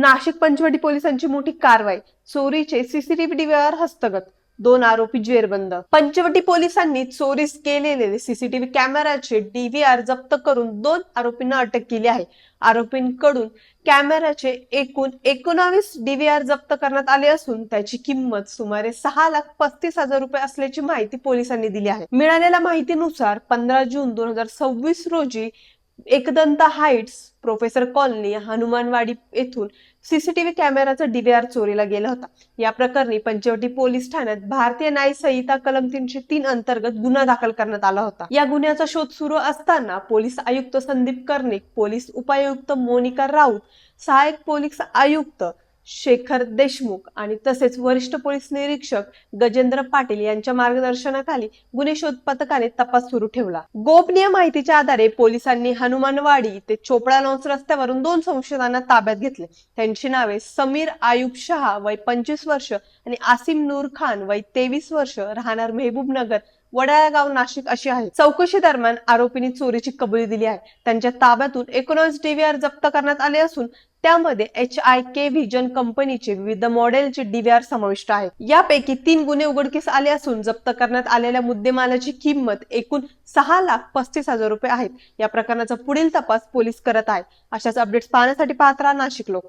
नाशिक पंचवटी पोलिसांची मोठी कारवाई, चोरीचे सीसीटीव्ही डीव्हीआर हस्तगत, 2 आरोपी जेरबंद. पंचवटी पोलिसांनी चोरीस केलेले सीसीटीव्ही कॅमेराचे डीव्हीआर जप्त करून 2 आरोपींना अटक केली आहे. आरोपींकडून कॅमेराचे एकूण 19 डीव्हीआर जप्त करण्यात आले असून त्याची किंमत सुमारे 6,35,000 रुपये असल्याची माहिती पोलिसांनी दिली आहे. मिळालेल्या माहितीनुसार 15 जून 2026 रोजी Ekdant Heights, professor colony, Hanumanwadi येथून सीसीटीव्ही कॅमेराचा डीव्हीआर चोरीला गेला होता. या प्रकरणी पंचवटी पोलीस ठाण्यात भारतीय न्याय संहिता कलम 303 अंतर्गत गुन्हा दाखल करण्यात आला होता. या गुन्ह्याचा शोध सुरू असताना पोलीस आयुक्त संदीप कर्णिक, पोलीस उपायुक्त मोनिका राऊत, सहाय्यक पोलीस आयुक्त शेखर देशमुख आणि तसेच वरिष्ठ पोलीस निरीक्षक गजेंद्र पाटील यांच्या मार्गदर्शनाखाली गुन्हे शोध पथकाने तपास सुरू ठेवला. गोपनीय माहितीच्या आधारे पोलिसांनी हनुमानवाडी ते चोपडा लॉन्स रस्त्यावरून 2 संशयितांना ताब्यात घेतले. त्यांची नावे समीर आयुब शहा वय 25 वर्ष आणि आसिम नूर खान वय 23 वर्ष, राहणार मेहबूबनगर, वडाळा गाव, नाशिक अशी आहे. चौकशी दरम्यान आरोपींनी चोरीची कबुली दिली आहे. त्यांच्या ताब्यातून 19 डीव्हीआर जप्त करण्यात आले असून त्यामध्ये HIK व्हिजन कंपनीचे विविध मॉडेलचे डीव्हीआर समाविष्ट आहेत. यापैकी 3 गुन्हे उघडकीस आले असून जप्त करण्यात आलेल्या मुद्देमालाची किंमत एकूण 6,35,000 रुपये आहेत. या प्रकरणाचा पुढील तपास पोलीस करत आहेत. अशाच अपडेट्स पाहण्यासाठी पाहत राहा नाशिक लोक.